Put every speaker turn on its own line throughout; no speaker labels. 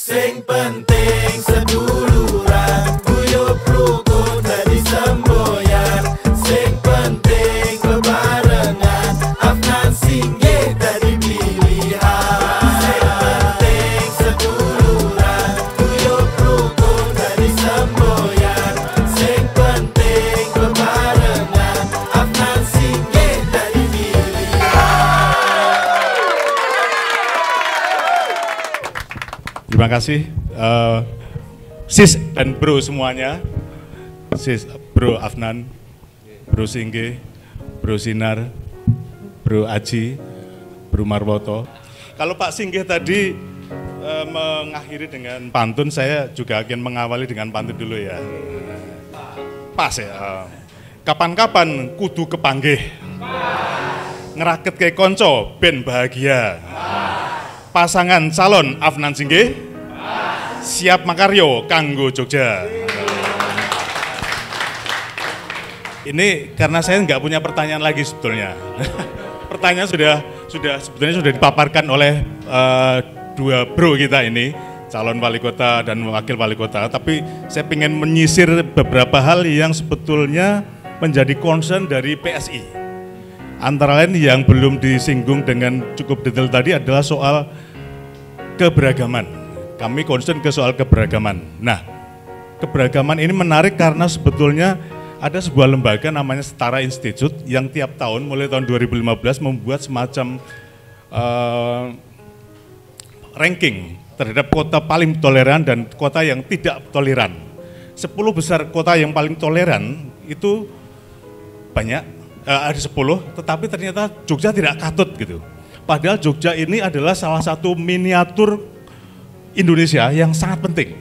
Sing penting seduluran, guyub rukun dadi semboyan. Sing penting bebarengan, Afnan Singgih dadi pilihan. Sing penting seduluran, guyub rukun dadi semboyan. Sing penting bebarengan, Afnan Singgih dadi pilihan.
Terima kasih Sis dan Bro semuanya, Sis, Bro Afnan, Bro Singgih, Bro Sinar, Bro Aji, Bro Marwoto. Kalau Pak Singgih tadi mengakhiri dengan pantun, saya juga akan mengawali dengan pantun dulu ya. Pas ya. Kapan-kapan kudu kepanggih, ngeraket ke konco ben bahagia. Pasangan calon Afnan Singgih siap makaryo kanggo Jogja. Ini karena saya nggak punya pertanyaan lagi sebetulnya. Pertanyaan sebetulnya sudah dipaparkan oleh dua bro kita ini, calon wali kota dan wakil wali kota. Tapi saya ingin menyisir beberapa hal yang sebetulnya menjadi concern dari PSI. Antara lain yang belum disinggung dengan cukup detail tadi adalah soal keberagaman. Kami concern ke soal keberagaman. Nah, keberagaman ini menarik karena sebetulnya ada sebuah lembaga namanya Setara Institute yang tiap tahun mulai tahun 2015 membuat semacam ranking terhadap kota paling toleran dan kota yang tidak toleran. 10 besar kota yang paling toleran itu banyak, ada 10, tetapi ternyata Jogja tidak katut gitu. Padahal Jogja ini adalah salah satu miniatur Indonesia yang sangat penting.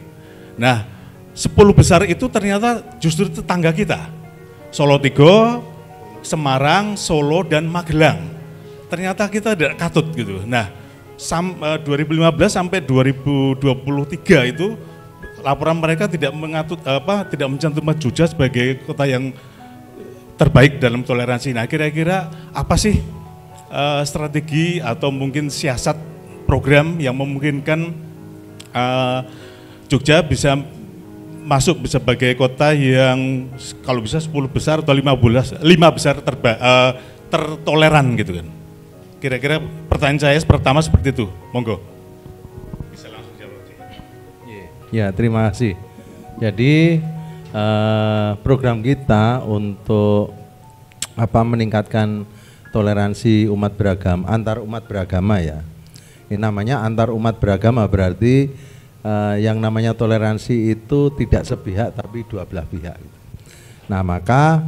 Nah, 10 besar itu ternyata justru tetangga kita. Solotigo, Semarang, Solo, dan Magelang. Ternyata kita tidak katut gitu. Nah, 2015 sampai 2023 itu laporan mereka tidak mencantumkan Jogja sebagai kota yang terbaik dalam toleransi. Nah, kira-kira apa sih strategi atau mungkin siasat program yang memungkinkan Jogja bisa masuk sebagai kota yang kalau bisa 10 besar atau 5 besar tertoleran gitu kan. Kira-kira pertanyaan saya pertama seperti itu, monggo. Bisa langsung jawab.
Ya, terima kasih. Jadi program kita untuk meningkatkan toleransi umat beragama, antar umat beragama ya. Ini namanya antar umat beragama, berarti yang namanya toleransi itu tidak sepihak tapi dua belah pihak. Nah, maka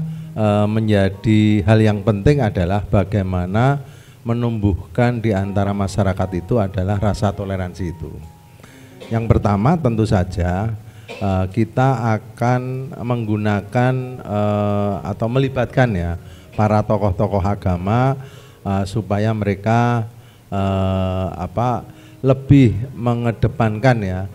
menjadi hal yang penting adalah bagaimana menumbuhkan di antara masyarakat itu adalah rasa toleransi itu. Yang pertama tentu saja kita akan menggunakan atau melibatkan ya para tokoh-tokoh agama supaya mereka lebih mengedepankan ya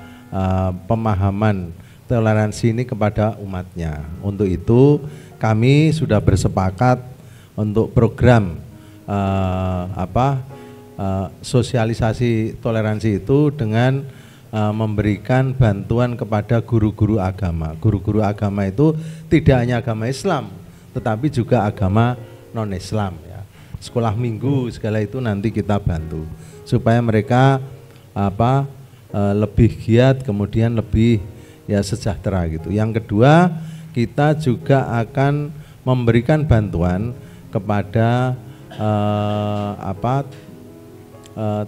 pemahaman toleransi ini kepada umatnya. Untuk itu kami sudah bersepakat untuk program sosialisasi toleransi itu dengan memberikan bantuan kepada guru-guru agama. Guru-guru agama itu tidak hanya agama Islam, tetapi juga agama non-Islam ya. Sekolah minggu segala itu nanti kita bantu supaya mereka lebih giat, kemudian lebih ya sejahtera gitu. Yang kedua, kita juga akan memberikan bantuan kepada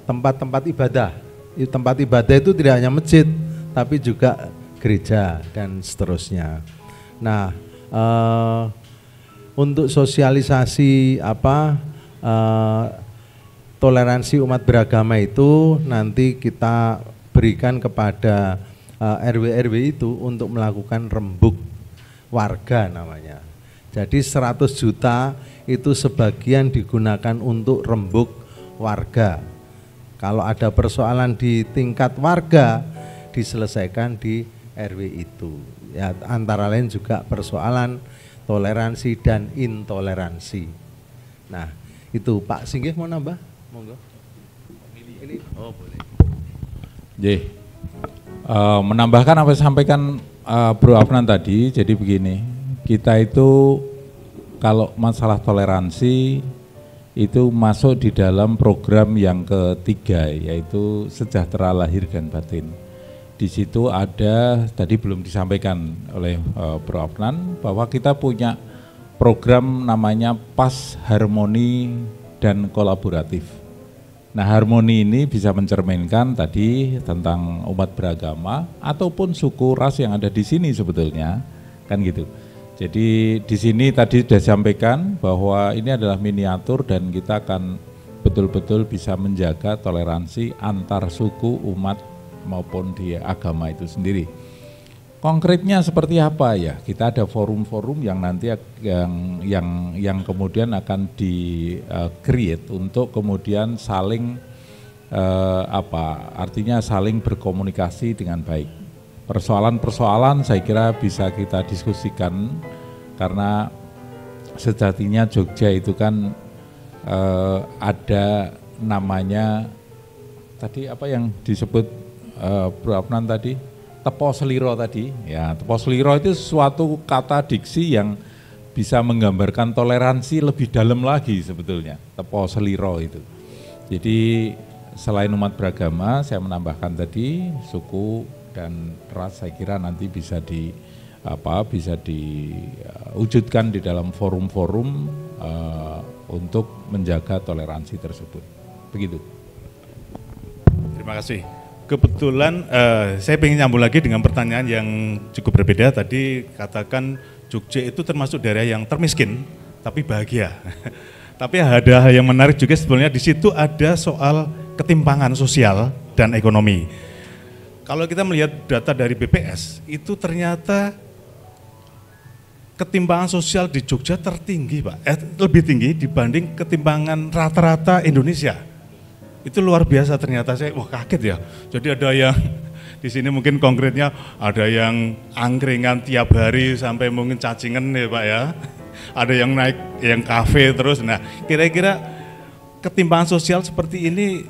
tempat-tempat ibadah. Tempat ibadah itu tidak hanya masjid, tapi juga gereja dan seterusnya. Nah, untuk sosialisasi toleransi umat beragama itu nanti kita berikan kepada RW-RW itu untuk melakukan rembuk warga namanya. Jadi 100 juta itu sebagian digunakan untuk rembuk warga. Kalau ada persoalan di tingkat warga diselesaikan di RW itu. Ya, antara lain juga persoalan toleransi dan intoleransi. Nah, itu Pak Singgih mau nambah? Monggo. Ini, oh boleh.
Menambahkan apa yang disampaikan Bro Afnan tadi, jadi begini, kita itu kalau masalah toleransi itu masuk di dalam program yang ketiga, yaitu sejahtera lahir dan batin. Di situ ada, tadi belum disampaikan oleh Bro Afnan, bahwa kita punya program namanya PAS Harmoni dan Kolaboratif. Nah, harmoni ini bisa mencerminkan tadi tentang umat beragama ataupun suku ras yang ada di sini sebetulnya, kan gitu. Jadi di sini tadi sudah disampaikan bahwa ini adalah miniatur dan kita akan betul-betul bisa menjaga toleransi antar suku, umat maupun di agama itu sendiri. Konkretnya seperti apa ya? Kita ada forum-forum yang nanti yang kemudian akan di-create untuk kemudian saling artinya saling berkomunikasi dengan baik. Persoalan-persoalan saya kira bisa kita diskusikan karena sejatinya Jogja itu kan ada namanya tadi apa yang disebut Bro Afnan tadi? Tepo seliro tadi, ya tepo seliro itu suatu kata diksi yang bisa menggambarkan toleransi lebih dalam lagi sebetulnya, tepo seliro itu. Jadi selain umat beragama, saya menambahkan tadi suku dan ras, saya kira nanti bisa diwujudkan di dalam forum-forum untuk menjaga toleransi tersebut. Begitu.
Terima kasih. Kebetulan saya ingin nyambung lagi dengan pertanyaan yang cukup berbeda. Tadi katakan Jogja itu termasuk daerah yang termiskin, tapi bahagia. Tapi ada hal yang menarik juga sebetulnya di situ ada soal ketimpangan sosial dan ekonomi. Kalau kita melihat data dari BPS, itu ternyata ketimpangan sosial di Jogja tertinggi, Pak. Lebih tinggi dibanding ketimpangan rata-rata Indonesia. Itu luar biasa ternyata, saya wah kaget ya. Jadi ada yang di sini mungkin konkretnya ada yang angkringan tiap hari sampai mungkin cacingan ya Pak ya. Ada yang naik yang kafe terus. Nah, kira-kira ketimpangan sosial seperti ini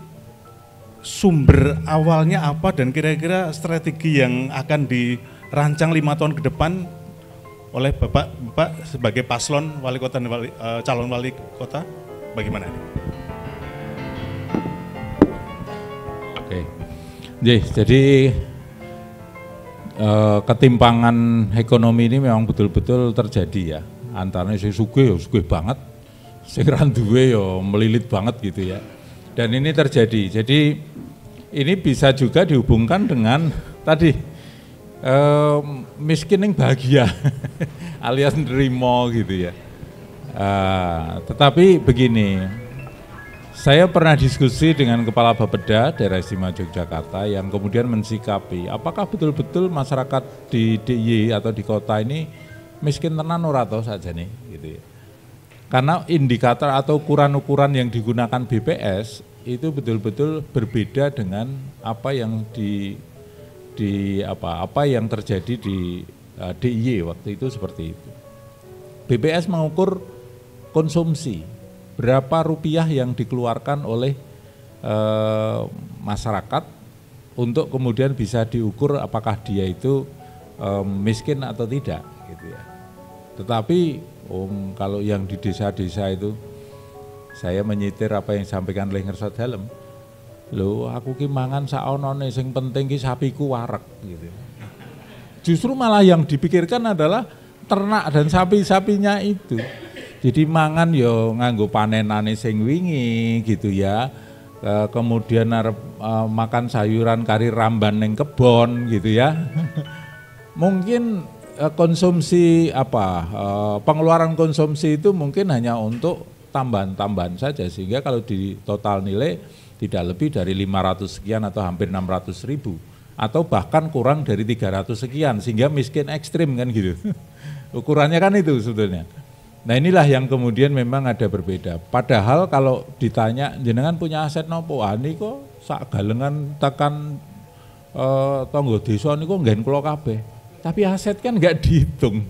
sumber awalnya apa dan kira-kira strategi yang akan dirancang 5 tahun ke depan oleh Bapak sebagai paslon wali kota dan calon wali kota bagaimana ini?
Jadi ketimpangan ekonomi ini memang betul-betul terjadi ya. Antara sing sugih ya sugih banget, sing ra duwe ya melilit banget gitu ya. Dan ini terjadi. Jadi ini bisa juga dihubungkan dengan tadi miskin yang bahagia alias nerimo gitu ya. Tetapi begini, saya pernah diskusi dengan Kepala Bapeda Daerah Istimewa Yogyakarta yang kemudian mensikapi apakah betul-betul masyarakat di DIY atau di kota ini miskin tenan ora to saja nih gitu ya. Karena indikator atau ukuran-ukuran yang digunakan BPS itu betul-betul berbeda dengan apa yang apa yang terjadi di DIY waktu itu seperti itu. BPS mengukur konsumsi, berapa rupiah yang dikeluarkan oleh masyarakat untuk kemudian bisa diukur apakah dia itu miskin atau tidak gitu ya. Tetapi kalau yang di desa-desa itu saya menyitir apa yang disampaikan oleh Ngerso Dalem. Lho aku ki mangan saonone sing penting ki sapiku wareg gitu. Justru malah yang dipikirkan adalah ternak dan sapi-sapinya itu. Jadi mangan yo nganggo panenane sing wingi gitu ya. Kemudian makan sayuran kari ramban ning kebon gitu ya. Mungkin konsumsi pengeluaran konsumsi itu mungkin hanya untuk tambahan-tambahan saja sehingga kalau di total nilai tidak lebih dari 500 sekian atau hampir 600.000 atau bahkan kurang dari 300 sekian sehingga miskin ekstrim kan gitu. Ukurannya kan itu sebetulnya. Nah inilah yang kemudian memang ada berbeda. Padahal kalau ditanya jenengan punya aset nopo, ini kok sak galengan tekan tonggo desa niku nggen kula kabeh. Tapi aset kan nggak dihitung.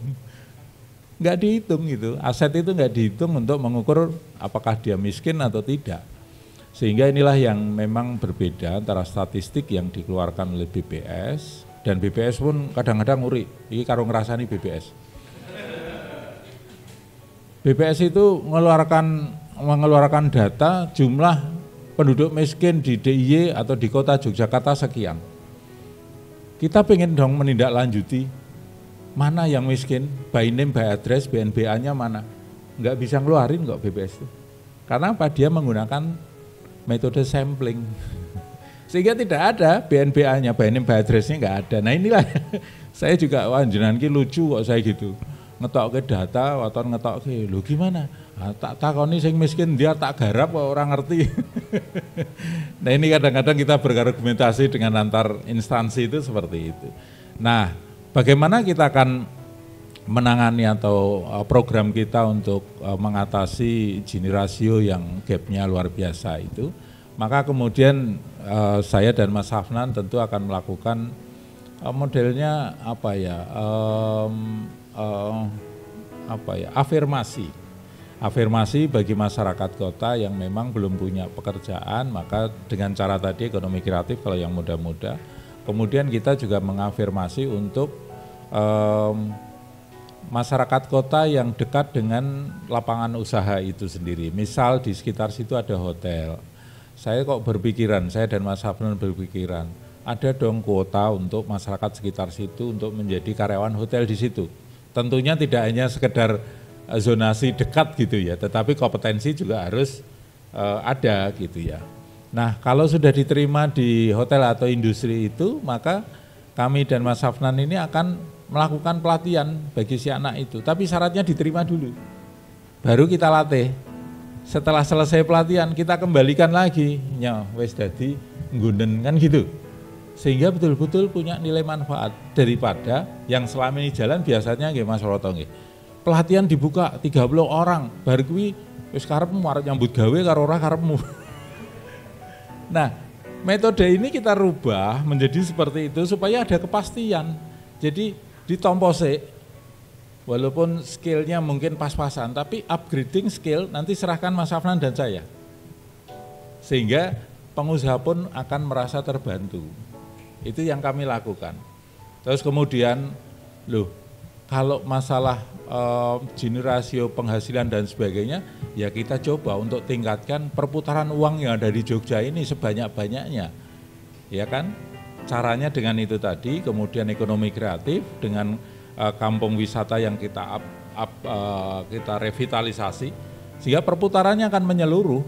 Nggak dihitung gitu. Aset itu nggak dihitung untuk mengukur apakah dia miskin atau tidak. Sehingga inilah yang memang berbeda antara statistik yang dikeluarkan oleh BPS, dan BPS pun kadang-kadang nguri, ini karo ngerasani BPS. BPS itu mengeluarkan data jumlah penduduk miskin di DIY atau di kota Yogyakarta sekian. Kita pengen dong menindaklanjuti mana yang miskin, by name, by address, BNBA-nya mana. Nggak bisa ngeluarin kok BPS itu. Karena apa? Dia menggunakan metode sampling. Sehingga tidak ada BNBA-nya, by name, by address-nya nggak ada. Nah inilah saya juga, wah jenengan ki lucu kok saya gitu. Ngetok ke data, atau ngetok ke, lu gimana? Nah, tak takoni sing miskin dia tak garap kok orang ngerti. Nah ini kadang-kadang kita berargumentasi dengan antar instansi itu seperti itu. Nah bagaimana kita akan menangani atau program kita untuk mengatasi Gini rasio yang gapnya luar biasa itu, maka kemudian saya dan Mas Hafnan tentu akan melakukan modelnya afirmasi bagi masyarakat kota yang memang belum punya pekerjaan, maka dengan cara tadi ekonomi kreatif kalau yang muda-muda, kemudian kita juga mengafirmasi untuk masyarakat kota yang dekat dengan lapangan usaha itu sendiri. Misal di sekitar situ ada hotel. Saya kok berpikiran, saya dan Mas Hafnan berpikiran, ada dong kuota untuk masyarakat sekitar situ untuk menjadi karyawan hotel di situ. Tentunya tidak hanya sekedar zonasi dekat gitu ya, tetapi kompetensi juga harus ada gitu ya. Nah kalau sudah diterima di hotel atau industri itu, maka kami dan Mas Hafnan ini akan melakukan pelatihan bagi si anak itu, tapi syaratnya diterima dulu, baru kita latih. Setelah selesai pelatihan kita kembalikan lagi, ya wes dadi nggunen kan gitu, sehingga betul-betul punya nilai manfaat daripada yang selama ini jalan biasanya nggih Mas Roto nggih. Pelatihan dibuka 30 orang, baru kuwi wis karepmu arep nyambut gawe karo ora karepmu. Nah, metode ini kita rubah menjadi seperti itu supaya ada kepastian. Jadi ditompo sik, walaupun skillnya mungkin pas-pasan, tapi upgrading skill nanti serahkan Mas Hafnan dan saya. Sehingga pengusaha pun akan merasa terbantu. Itu yang kami lakukan. Terus kemudian, kalau masalah Gini rasio penghasilan dan sebagainya, ya kita coba untuk tingkatkan perputaran uang yang ada di Jogja ini sebanyak-banyaknya. Ya kan? Caranya dengan itu tadi, kemudian ekonomi kreatif dengan kampung wisata yang kita kita revitalisasi, sehingga perputarannya akan menyeluruh.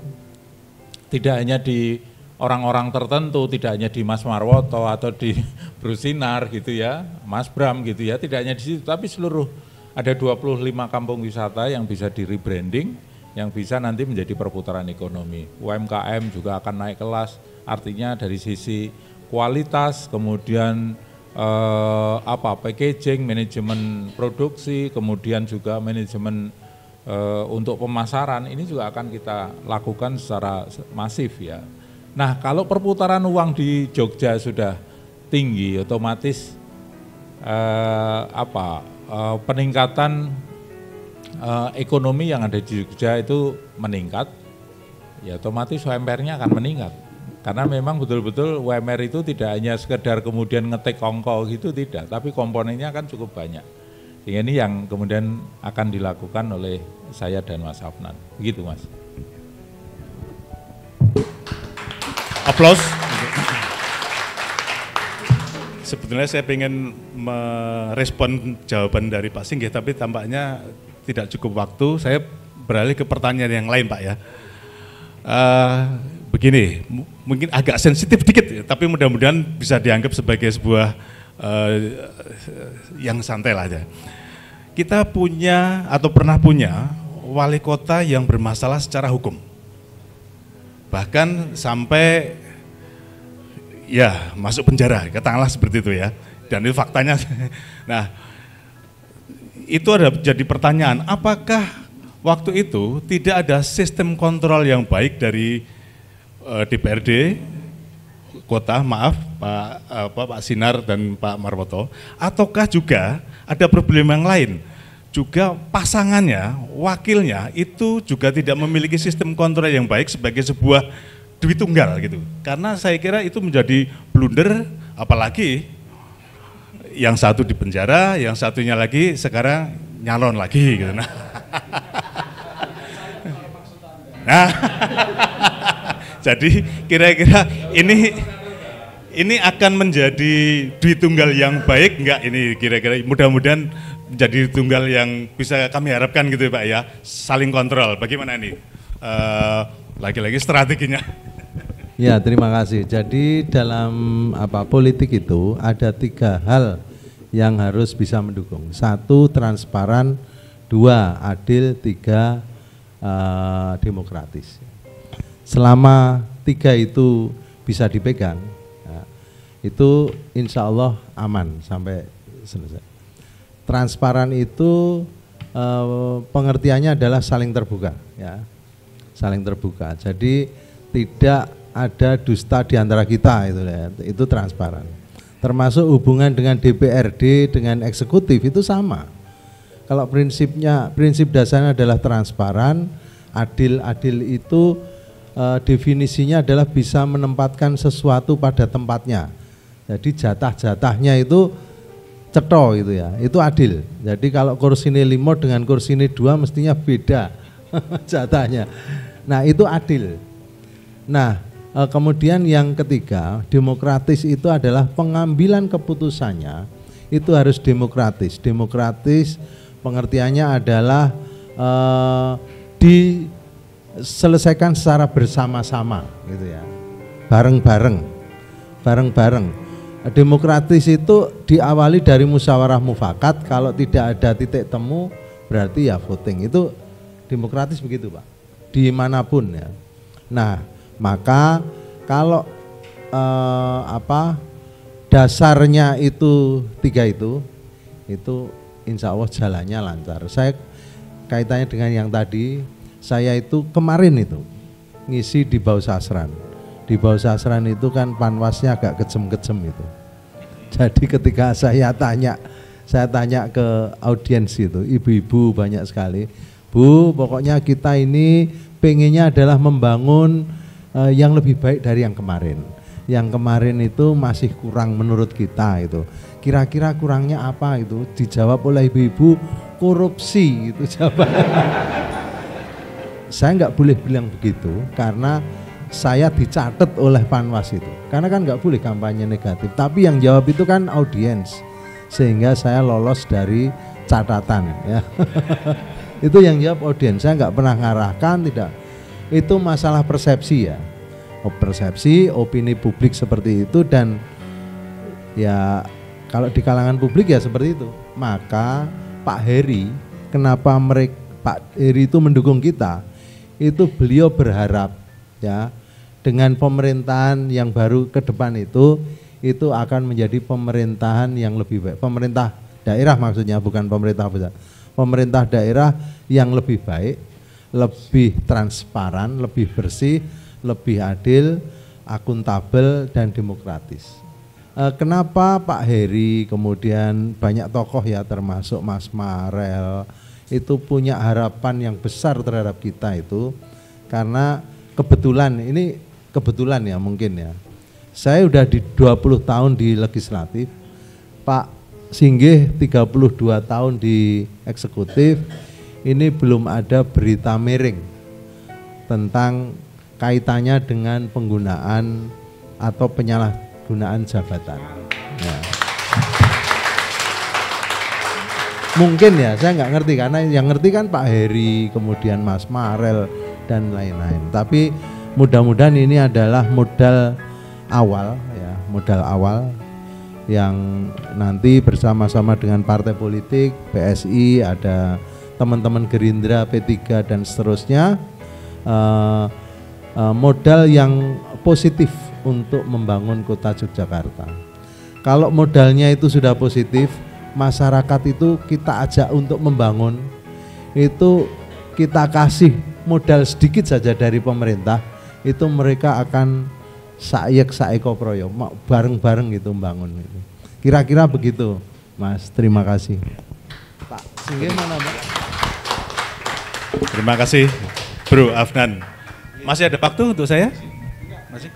Tidak hanya di orang-orang tertentu, tidak hanya di Mas Marwoto atau di Brusinar gitu ya, Mas Bram gitu ya, tidak hanya di situ, tapi seluruh ada 25 kampung wisata yang bisa di rebranding, yang bisa nanti menjadi perputaran ekonomi. UMKM juga akan naik kelas, artinya dari sisi kualitas, kemudian packaging, manajemen produksi, kemudian juga manajemen untuk pemasaran, ini juga akan kita lakukan secara masif ya. Nah kalau perputaran uang di Jogja sudah tinggi, otomatis peningkatan ekonomi yang ada di Jogja itu meningkat, ya otomatis UMR-nya akan meningkat. Karena memang betul-betul UMR itu tidak hanya sekedar kemudian ngetik ongko gitu, tidak, tapi komponennya kan cukup banyak. Ini yang kemudian akan dilakukan oleh saya dan Mas Hafnan. Begitu Mas.
Aplaus. Sebetulnya saya ingin merespon jawaban dari Pak Singgih, tapi tampaknya tidak cukup waktu. Saya beralih ke pertanyaan yang lain Pak ya. Begini, mungkin agak sensitif dikit, tapi mudah-mudahan bisa dianggap sebagai sebuah yang santai lah aja. Kita punya atau pernah punya wali kota yang bermasalah secara hukum. Bahkan sampai ya masuk penjara, katakanlah seperti itu ya. Dan itu faktanya. Nah, itu ada jadi pertanyaan, apakah waktu itu tidak ada sistem kontrol yang baik dari DPRD kota, maaf Pak Sinar dan Pak Marwoto, ataukah juga ada problem yang lain? Juga pasangannya, wakilnya itu juga tidak memiliki sistem kontrol yang baik sebagai sebuah duit tunggal gitu. Karena saya kira itu menjadi blunder, apalagi yang satu di penjara, yang satunya lagi sekarang nyalon lagi gitu. Nah, jadi kira-kira ini akan menjadi duit tunggal yang baik enggak ini kira-kira, mudah-mudahan menjadi tunggal yang bisa kami harapkan gitu Pak ya, saling kontrol. Bagaimana nih lagi-lagi strateginya?
Ya, terima kasih. Jadi dalam politik itu ada 3 hal yang harus bisa mendukung. 1, transparan, 2, adil, 3, demokratis. Selama 3 itu bisa dipegang, itu insya Allah aman sampai selesai. Transparan itu pengertiannya adalah saling terbuka, ya, saling terbuka. Jadi tidak ada dusta di antara kita, itu transparan. Termasuk hubungan dengan DPRD dengan eksekutif itu sama. Kalau prinsip dasarnya adalah transparan, adil itu definisinya adalah bisa menempatkan sesuatu pada tempatnya. Jadi jatah-jatahnya itu cetha gitu ya, itu adil. Jadi kalau kursi ini 5 dengan kursi ini 2 mestinya beda jatahnya. Nah itu adil. Nah kemudian yang ketiga, demokratis itu adalah pengambilan keputusannya itu harus demokratis. Demokratis pengertiannya adalah diselesaikan secara bersama-sama gitu ya, bareng-bareng. Demokratis itu diawali dari musyawarah mufakat, kalau tidak ada titik temu berarti ya voting. Itu demokratis begitu Pak, dimanapun ya. Nah maka kalau dasarnya itu 3 itu insya Allah jalannya lancar. Saya kaitannya dengan yang tadi, saya itu kemarin itu ngisi di Bausasran. Di Bausasran itu kan panwasnya agak kejem-kejem itu. Jadi ketika saya tanya ke audiens itu, ibu-ibu banyak sekali, Bu, pokoknya kita ini pengennya adalah membangun yang lebih baik dari yang kemarin. Yang kemarin itu masih kurang menurut kita itu. Kira-kira kurangnya apa itu? Dijawab oleh ibu-ibu, korupsi itu jawabannya. Saya nggak boleh bilang begitu karena saya dicatat oleh Panwas itu. Karena kan nggak boleh kampanye negatif. Tapi yang jawab itu kan audiens, sehingga saya lolos dari catatan ya. Itu yang jawab audiens. Saya nggak pernah ngarahkan, tidak. Itu masalah persepsi ya. Persepsi, opini publik seperti itu, dan ya kalau di kalangan publik ya seperti itu. Maka Pak Heri, kenapa Pak Heri itu mendukung kita? Itu beliau berharap ya dengan pemerintahan yang baru ke depan itu akan menjadi pemerintahan yang lebih baik. Pemerintah daerah maksudnya, bukan pemerintah pusat. Pemerintah daerah yang lebih baik, lebih transparan, lebih bersih, lebih adil, akuntabel, dan demokratis. Kenapa Pak Heri, kemudian banyak tokoh ya termasuk Mas Marel itu punya harapan yang besar terhadap kita itu karena kebetulan ya mungkin ya. Saya udah di 20 tahun di legislatif, Pak Singgih 32 tahun di eksekutif, ini belum ada berita miring tentang kaitannya dengan penggunaan atau penyalahgunaan jabatan. Ya. Mungkin ya, saya nggak ngerti karena yang ngerti kan Pak Heri, kemudian Mas Marel dan lain-lain. Tapi mudah-mudahan ini adalah modal awal ya, modal awal yang nanti bersama-sama dengan partai politik, PSI, ada teman-teman Gerindra, P3 dan seterusnya, modal yang positif untuk membangun kota Yogyakarta. Kalau modalnya itu sudah positif, masyarakat itu kita ajak untuk membangun, itu kita kasih modal sedikit saja dari pemerintah, itu mereka akan saeko proyo, bareng-bareng gitu membangun. Kira-kira begitu, Mas. Terima kasih. Pak Singgih mana, Pak?
Terima kasih, Bro Afnan. Masih ada waktu untuk saya? Masih?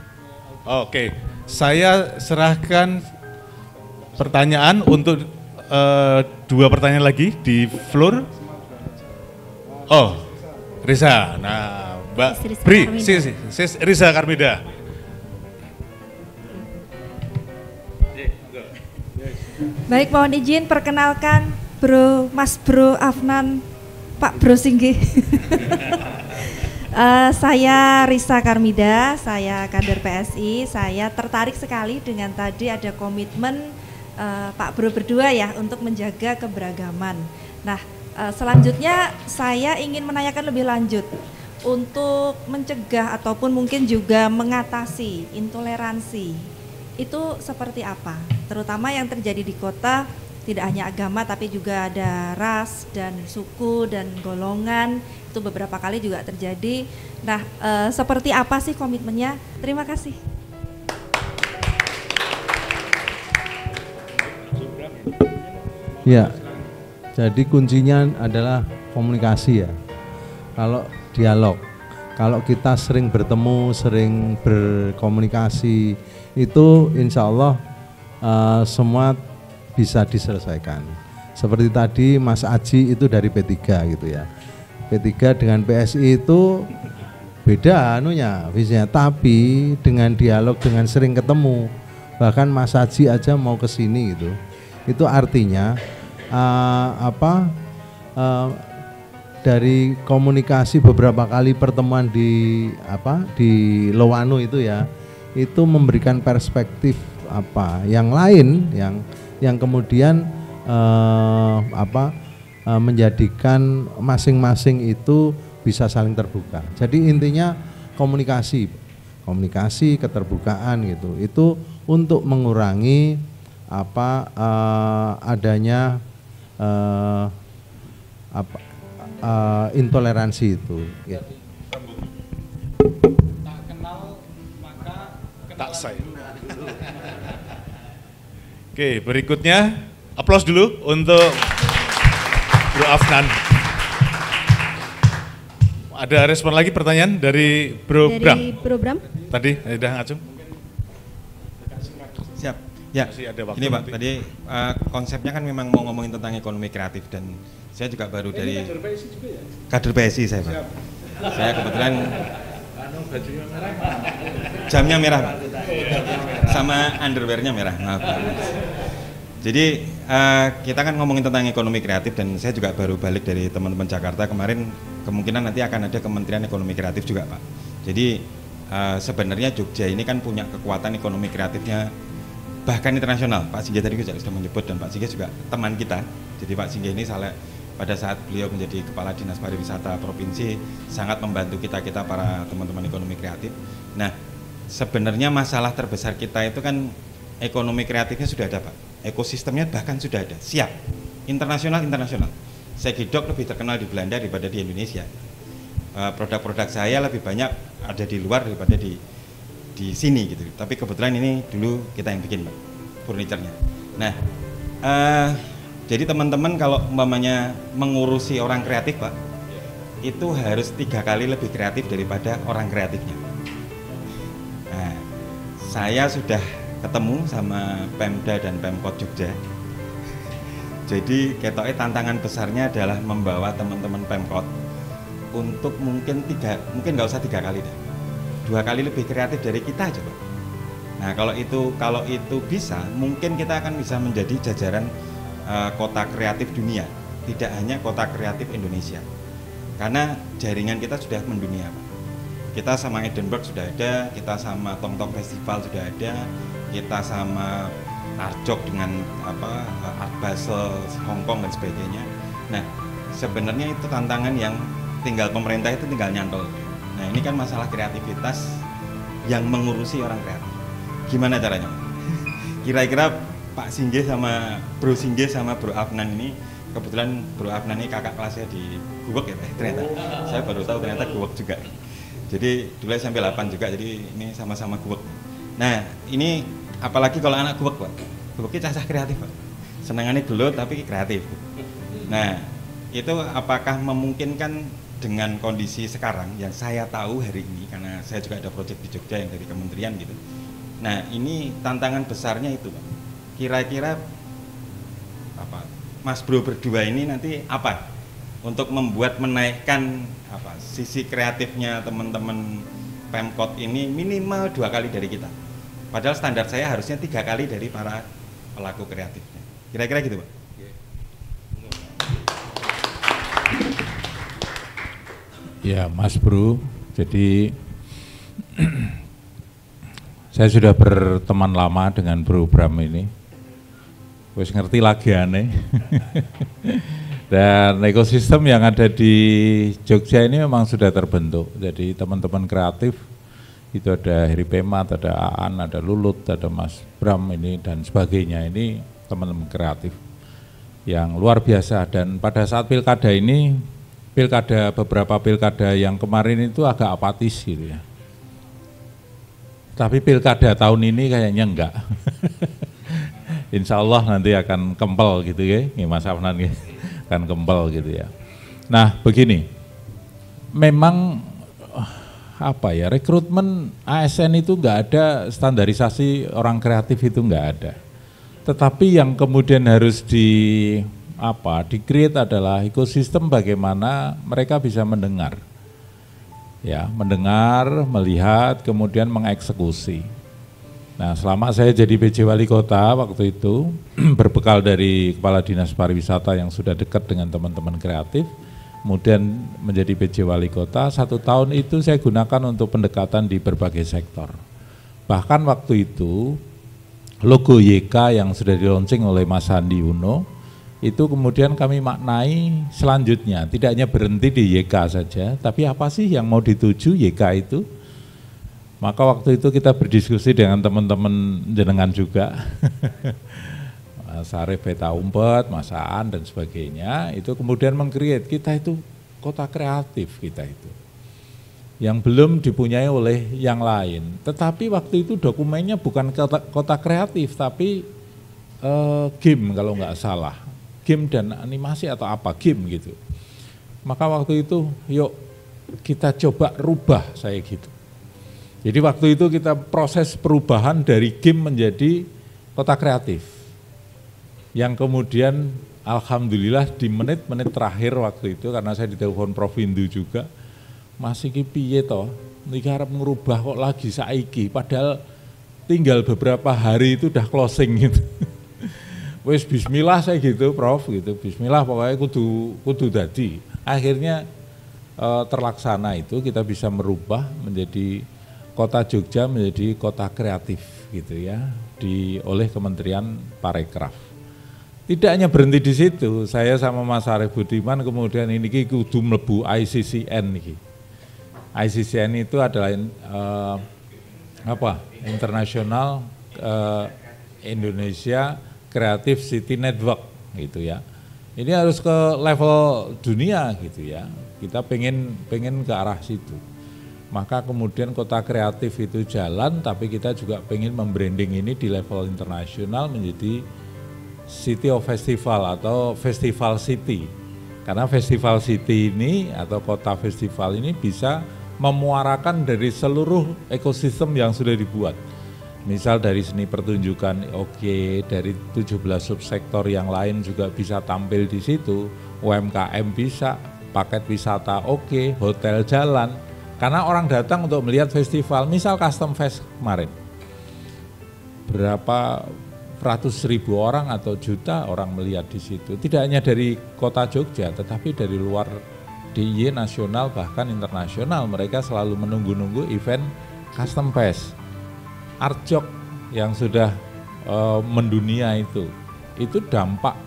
Oke, saya serahkan pertanyaan untuk 2 pertanyaan lagi di floor. Oh, Risa. Nah, Mbak
Sis Risa
Bri,
Karmida.
Sis Risa Karmida.
Baik, mohon izin perkenalkan Mas Bro Afnan, Pak Bro Singgih. Saya Risa Karmida, saya kader PSI. Saya tertarik sekali dengan tadi ada komitmen Pak Bro berdua ya untuk menjaga keberagaman. Nah, selanjutnya saya ingin menanyakan lebih lanjut untuk mencegah ataupun mungkin juga mengatasi intoleransi itu seperti apa? Terutama yang terjadi di kota, tidak hanya agama tapi juga ada ras dan suku dan golongan, itu beberapa kali juga terjadi. Nah, seperti apa sih komitmennya? Terima kasih.
Ya, jadi kuncinya adalah komunikasi ya. Kalau dialog, kalau kita sering bertemu, sering berkomunikasi, itu insya Allah semua bisa diselesaikan. Seperti tadi Mas Aji itu dari P3 gitu ya. P3 dengan PSI itu beda anunya, visinya, tapi dengan dialog, dengan sering ketemu, bahkan Mas Aji aja mau ke sini gitu. Itu artinya dari komunikasi beberapa kali pertemuan di Lowano itu ya, itu memberikan perspektif yang lain yang kemudian menjadikan masing-masing itu bisa saling terbuka. Jadi intinya komunikasi, keterbukaan gitu. Itu untuk mengurangi adanya intoleransi itu. Ya.
Tak kenal maka
Tak saya. Oke, berikutnya aplaus dulu untuk Bro Afnan. Ada respon lagi pertanyaan dari Bro Bram?
Dari Bro Bram?
Tadi, udah ngacung?
Siap. Ya,
Masih ada waktu
ini Pak,
nanti.
tadi konsepnya kan memang mau ngomongin tentang ekonomi kreatif dan saya juga baru dari kader PSI saya Pak. Saya kebetulan jamnya merah Pak, sama underwearnya merah, maaf Pak. Jadi kita kan ngomongin tentang ekonomi kreatif dan saya juga baru balik dari teman-teman Jakarta kemarin, kemungkinan nanti akan ada Kementerian Ekonomi Kreatif juga Pak. Jadi sebenarnya Jogja ini kan punya kekuatan ekonomi kreatifnya bahkan internasional. Pak Singgih tadi juga sudah menyebut dan Pak Singgih juga teman kita. Jadi Pak Singgih ini pada saat beliau menjadi Kepala Dinas Pariwisata Provinsi sangat membantu kita para teman-teman ekonomi kreatif. Nah, sebenarnya masalah terbesar kita itu kan ekonomi kreatifnya sudah ada Pak. Ekosistemnya bahkan sudah ada, siap. Internasional. Segidok lebih terkenal di Belanda daripada di Indonesia. Produk-produk saya lebih banyak ada di luar daripada di sini gitu. Tapi kebetulan ini dulu kita yang bikin Pak, furniturnya. Nah, jadi teman-teman kalau umpamanya mengurusi orang kreatif Pak, itu harus 3 kali lebih kreatif daripada orang kreatifnya. Nah, saya sudah ketemu sama Pemda dan Pemkot Jogja. Jadi ketoknya tantangan besarnya adalah membawa teman-teman Pemkot untuk mungkin nggak usah 3 kali deh, 2 kali lebih kreatif dari kita aja Pak. Nah kalau itu bisa, mungkin kita akan bisa menjadi jajaran kota kreatif dunia, tidak hanya kota kreatif Indonesia. Karena jaringan kita sudah mendunia Pak. Kita sama Edinburgh sudah ada, kita sama Tong Tong Festival sudah ada, kita sama Arjok dengan Art Basel, Hong Kong dan sebagainya. Nah sebenarnya itu tantangan yang tinggal pemerintah itu tinggal nyantol. Nah ini kan masalah kreativitas yang mengurusi orang kreatif. Gimana caranya? Kira-kira Pak Singgih sama Bro Singgih sama Bro Afnan ini, kebetulan Bro Afnan ini kakak kelasnya di Guwek ya ternyata. Saya baru tahu ternyata Guwek juga. Jadi dulu SMP 8 juga, jadi ini sama-sama Guwek. Nah ini apalagi kalau anak Guwek Pak, Guweknya cacah kreatif Pak. Senangannya dulu tapi kreatif. Nah itu apakah memungkinkan dengan kondisi sekarang yang saya tahu hari ini, karena saya juga ada proyek di Jogja yang dari kementerian gitu. Nah ini tantangan besarnya itu Pak. Kira-kira apa Mas Bro berdua ini nanti apa untuk membuat menaikkan apa sisi kreatifnya teman-teman Pemkot ini minimal 2 kali dari kita. Padahal standar saya harusnya 3 kali dari para pelaku kreatifnya. Kira-kira gitu Pak.
Ya Mas Bro, jadi saya sudah berteman lama dengan Bro Bram ini, wis ngerti lagi aneh. Dan ekosistem yang ada di Jogja ini memang sudah terbentuk, jadi teman-teman kreatif, itu ada Heri Pemat, ada Aan, ada Lulut, ada Mas Bram ini dan sebagainya, ini teman-teman kreatif yang luar biasa. Dan pada saat pilkada ini, beberapa pilkada yang kemarin itu agak apatis gitu ya. Tapi pilkada tahun ini kayaknya enggak. Insya Allah nanti akan kempel gitu ya, Mas Afnan ya, akan kempel gitu ya. Nah begini, memang apa ya, rekrutmen ASN itu enggak ada standarisasi orang kreatif itu enggak ada. Tetapi yang kemudian harus di-create adalah ekosistem bagaimana mereka bisa mendengar. Ya, mendengar, melihat, kemudian mengeksekusi. Nah, selama saya jadi PJ Wali Kota waktu itu, berbekal dari Kepala Dinas Pariwisata yang sudah dekat dengan teman-teman kreatif, kemudian menjadi PJ Wali Kota, 1 tahun itu saya gunakan untuk pendekatan di berbagai sektor. Bahkan waktu itu, logo YK yang sudah di-launching oleh Mas Sandi Uno, itu kemudian kami maknai selanjutnya, tidak hanya berhenti di YK saja, tapi apa sih yang mau dituju YK itu? Maka waktu itu kita berdiskusi dengan teman-teman jenengan juga, Mas Arif Beta Umpet, Mas Aan dan sebagainya, itu kemudian meng-create, kita itu kota kreatif kita itu, yang belum dipunyai oleh yang lain. Tetapi waktu itu dokumennya bukan kota kreatif, tapi game kalau nggak salah. Game dan animasi atau apa, game gitu. Maka waktu itu yuk kita coba rubah saya gitu. Jadi waktu itu kita proses perubahan dari game menjadi kota kreatif. Yang kemudian alhamdulillah di menit-menit terakhir waktu itu, karena saya ditelepon Prof Windu juga, masih piye toh, niki arep ngerubah kok lagi saiki, padahal tinggal beberapa hari itu udah closing gitu. Wes bismillah saya gitu Prof gitu, bismillah pokoknya kudu dadi. Akhirnya terlaksana itu, kita bisa merubah menjadi kota Jogja menjadi kota kreatif gitu ya, oleh Kementerian Parekraf. Tidak hanya berhenti di situ, saya sama Mas Arif Budiman kemudian ini kudu mlebu ICCN nih. ICCN itu adalah International Indonesia Creative City Network gitu ya. Ini harus ke level dunia gitu ya. Kita pengen ke arah situ. Maka kemudian kota kreatif itu jalan, tapi kita juga pengen membranding ini di level internasional menjadi City of Festival atau Festival City. Karena Festival City ini atau kota festival ini bisa memuarakan dari seluruh ekosistem yang sudah dibuat. Misal dari seni pertunjukan, dari 17 subsektor yang lain juga bisa tampil di situ, UMKM bisa, paket wisata hotel jalan, karena orang datang untuk melihat festival, misal Custom Fest kemarin, berapa ratus ribu orang atau juta orang melihat di situ, tidak hanya dari kota Jogja, tetapi dari luar DIY nasional bahkan internasional, mereka selalu menunggu-nunggu event Custom Fest. Arjok yang sudah mendunia itu dampak,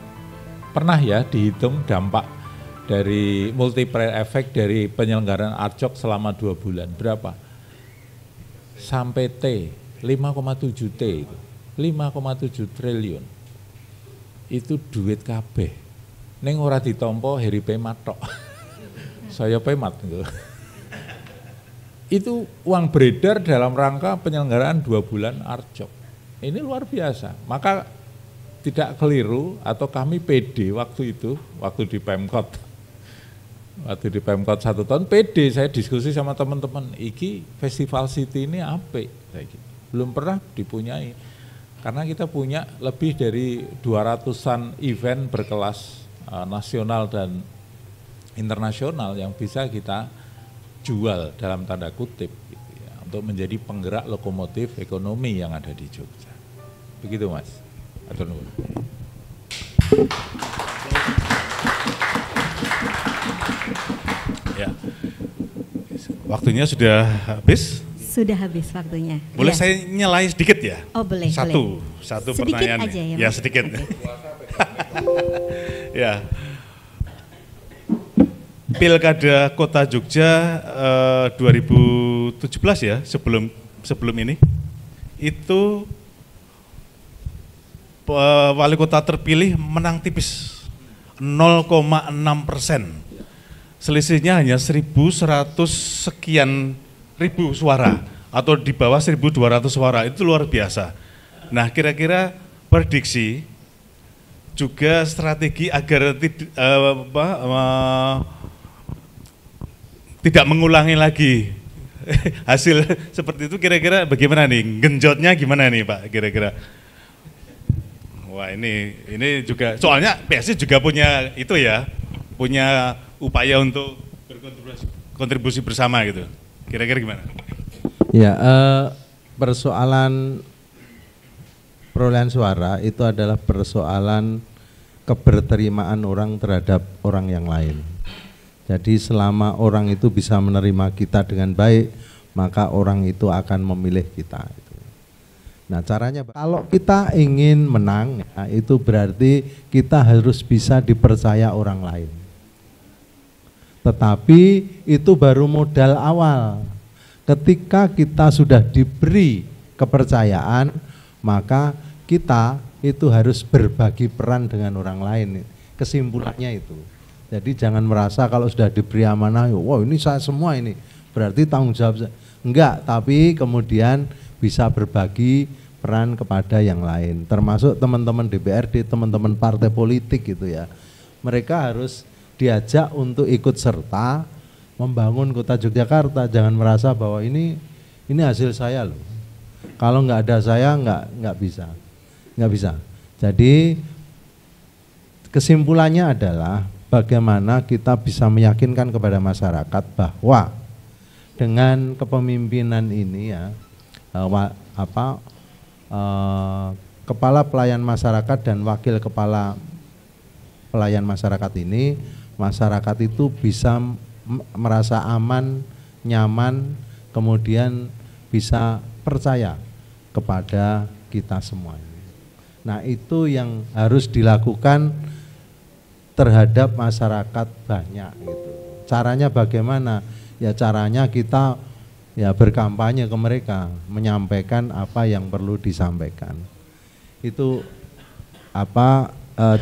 pernah ya dihitung dampak dari multiplier effect dari penyelenggaraan Arjok selama 2 bulan, berapa? Sampai T, 5,7 T itu, 5,7 triliun. Itu duit kabeh. Ning ora ditampa Heri Pemat tok. Saya Pemat gitu. Itu uang beredar dalam rangka penyelenggaraan 2 bulan Arjok. Ini luar biasa. Maka tidak keliru atau kami pede waktu itu, waktu di Pemkot. Waktu di Pemkot 1 tahun pede, saya diskusi sama teman-teman, iki Festival City ini apa? Belum pernah dipunyai. Karena kita punya lebih dari 200-an event berkelas nasional dan internasional yang bisa kita jual dalam tanda kutip gitu ya, untuk menjadi penggerak lokomotif ekonomi yang ada di Jogja. Begitu Mas. Atur nuwun.
Ya. Waktunya sudah habis.
Sudah habis waktunya.
Boleh
ya.
saya nyelai sedikit ya?
Oh boleh.
Satu
sedikit
pertanyaan.
Aja ya,
ya sedikit. Okay. Ya. Pilkada Kota Jogja 2017 ya, sebelum ini, itu wali kota terpilih menang tipis 0,6%. Selisihnya hanya 1.100 sekian ribu suara atau di bawah 1.200 suara, itu luar biasa. Nah, kira-kira prediksi juga strategi agar tidak mengulangi lagi hasil seperti itu, kira-kira bagaimana nih? Genjotnya gimana nih Pak kira-kira? Wah, ini juga soalnya PSI juga punya itu ya, punya upaya untuk berkontribusi bersama gitu. Kira-kira gimana?
Ya, persoalan perolehan suara itu adalah persoalan keberterimaan orang terhadap orang yang lain. Jadi selama orang itu bisa menerima kita dengan baik, maka orang itu akan memilih kita. Nah, caranya kalau kita ingin menang, ya, itu berarti kita harus bisa dipercaya orang lain. Tetapi itu baru modal awal. Ketika kita sudah diberi kepercayaan, maka kita itu harus berbagi peran dengan orang lain. Kesimpulannya itu. Jadi jangan merasa kalau sudah diberi amanah, wow ini saya semua ini, berarti tanggung jawab. Enggak, tapi kemudian bisa berbagi peran kepada yang lain. Termasuk teman-teman DPRD, teman-teman partai politik gitu ya. Mereka harus diajak untuk ikut serta membangun kota Yogyakarta. Jangan merasa bahwa ini hasil saya loh. Kalau nggak ada saya nggak bisa. Jadi kesimpulannya adalah bagaimana kita bisa meyakinkan kepada masyarakat bahwa dengan kepemimpinan ini ya kepala pelayan masyarakat dan wakil kepala pelayan masyarakat ini, masyarakat itu bisa merasa aman, nyaman, kemudian bisa percaya kepada kita semua. Nah, itu yang harus dilakukan terhadap masyarakat banyak gitu. Caranya bagaimana? Ya caranya kita ya berkampanye ke mereka, menyampaikan apa yang perlu disampaikan. Itu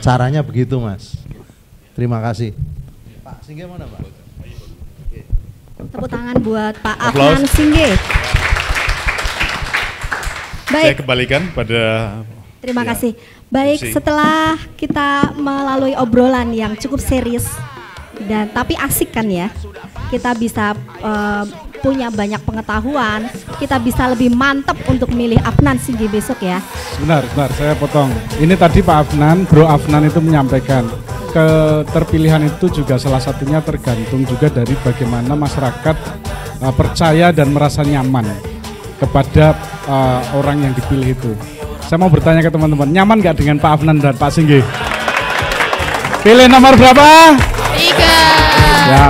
caranya begitu, Mas. Terima kasih. Pak Singge mana, Pak?
Tepuk tangan buat Pak Afnan Singge. Baik.
Saya kembalikan pada.
Terima kasih. Baik, setelah kita melalui obrolan yang cukup serius dan tapi asik kan ya, kita bisa punya banyak pengetahuan, kita bisa lebih mantap untuk milih Afnan Singge besok ya.
Sebentar, saya potong. Ini tadi Pak Afnan, Bro Afnan itu menyampaikan keterpilihan itu juga salah satunya tergantung juga dari bagaimana masyarakat percaya dan merasa nyaman kepada orang yang dipilih itu. Saya mau bertanya ke teman-teman, nyaman nggak dengan Pak Afnan dan Pak Singge? Pilih nomor berapa?
3.
Ya.